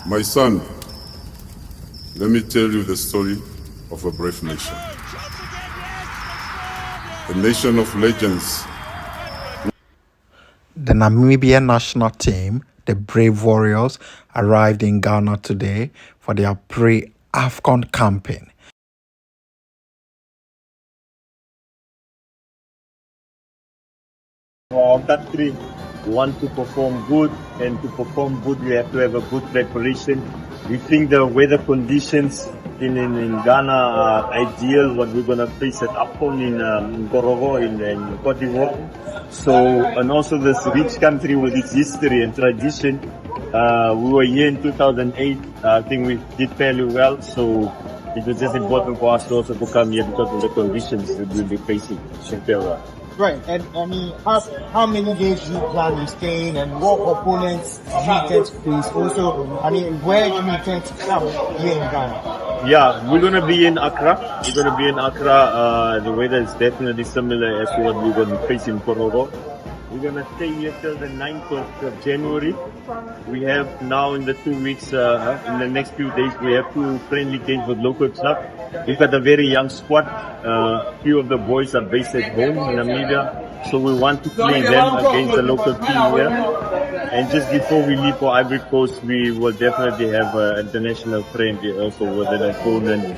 My son, let me tell you the story of a brave nation. A nation of legends. The Namibia national team, the Brave Warriors, arrived in Ghana today for their pre-Afcon campaign. For our country, we want to perform good, and to perform good, we have to have a good preparation. We think the weather conditions in Ghana are ideal. What we're going to face at Afcon in Gorogo in Cote d'Ivoire. So, and also this rich country with its history and tradition. We were here in 2008. I think we did fairly well. So it was just important for us to also to come here because of the conditions that we'll be facing. Right, and I mean, how many days do you plan on staying, and what opponents do you intend to face? Also, I mean, where do you intend to come here in Ghana? Yeah, we're gonna be in Accra. The weather is definitely similar as to what we're gonna face in Korogo. We're gonna stay here till the 9th of January. We have now in the 2 weeks, in the next few days, we have 2 friendly games with local clubs. We've got a very young squad. Few of the boys are based at home in Namibia, so we want to play them against the local team here. And just before we leave for Ivory Coast, we will definitely have an international friend also with an opponent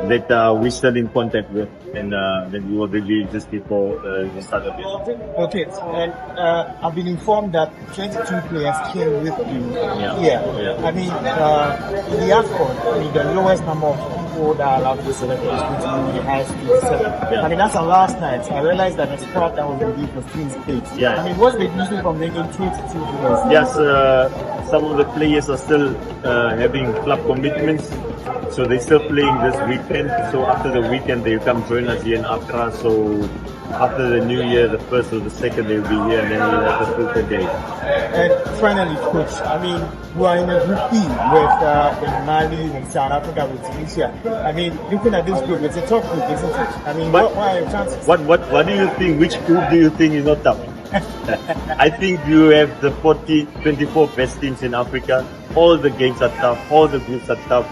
that we're still in contact with, and that we will review just before the start of it. Okay, and I've been informed that 22 players came with you here. Yeah. I mean, in the Afcon, I mean, the lowest number of people that are allowed to select is between the highest is 7. Yeah. I mean, that's our last night. I realized that the squad that was released was 28. Yeah. I mean, what's the reason from making 22 players? Yes, some of the players are still having club commitments, so they're still playing this weekend. So after the weekend, they come join us here in Accra. So after the New Year, the 1st or the 2nd, they'll be here, and then we'll have the full game. And finally, coach, I mean, we are in a group B with Mali, with South Africa, with Tunisia. I mean, looking at this group, it's a tough group, isn't it? I mean, what are your chances? What do you think? Which group do you think is not tough? I think you have the 24 best teams in Africa. All the games are tough. All the groups are tough.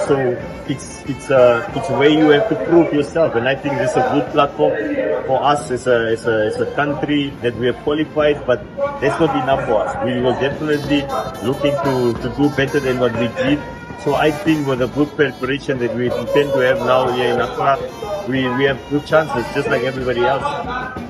So it's where you have to prove yourself, and I think this is a good platform for us as a country that we have qualified, but that's not enough for us. We were definitely looking to do better than what we did. So I think with the good preparation that we intend to have now here in Accra, we have good chances, just like everybody else.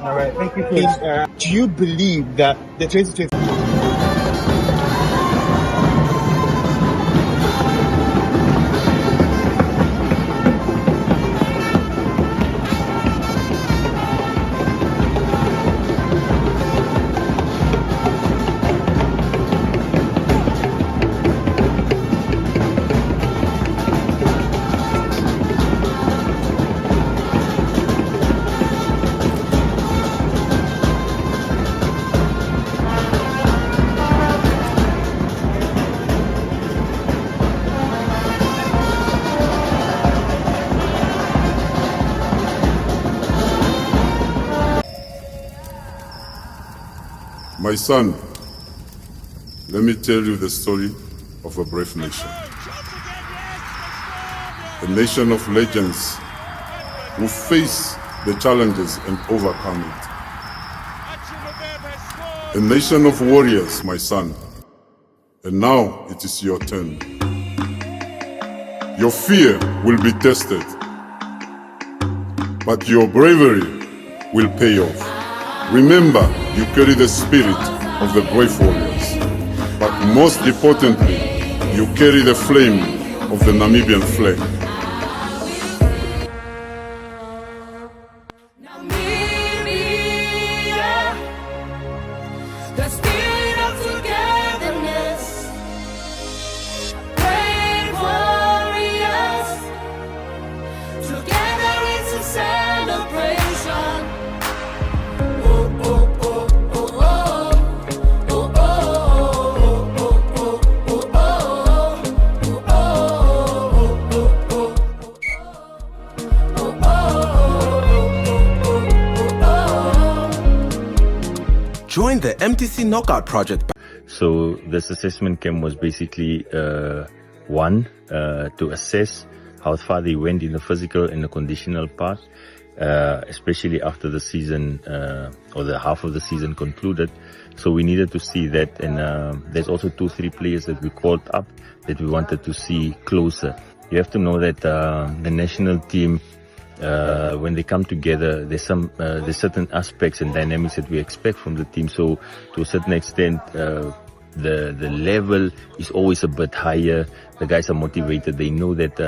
All right, thank you, coach. Do you believe that the 2020My son, let me tell you the story of a brave nation. A nation of legends who face the challenges and overcome it. A nation of warriors, my son. And now it is your turn. Your fear will be tested, but your bravery will pay off. Remember, you carry the spirit of the brave warriors, but most importantly, you carry the flame of the Namibian flag. NAMIBIA, the spirit of togetherness, brave warriors, together it's a celebration. Join the MTC Knockout Project. So this assessment camp was basically one, to assess how far they went in the physical and the conditional part, especially after the season or the half of the season concluded. So we needed to see that, and there's also 2-3 players that we called up that we wanted to see closer. You have to know that the national team, when they come together, there's certain aspects and dynamics that we expect from the team. So to a certain extent, the level is always a bit higher. The guys are motivated. They know that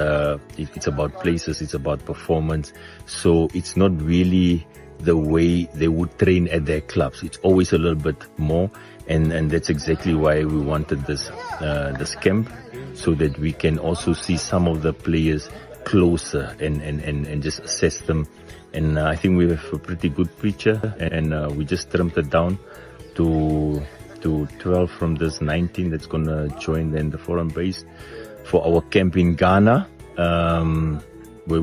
it's about places, it's about performance. So it's not really the way they would train at their clubs. It's always a little bit more, and that's exactly why we wanted this camp, so that we can also see some of the players closer and just assess them. And I think we have a pretty good picture, and we just trimmed it down to 12 from this 19 that's gonna join then the foreign base for our camp in Ghana.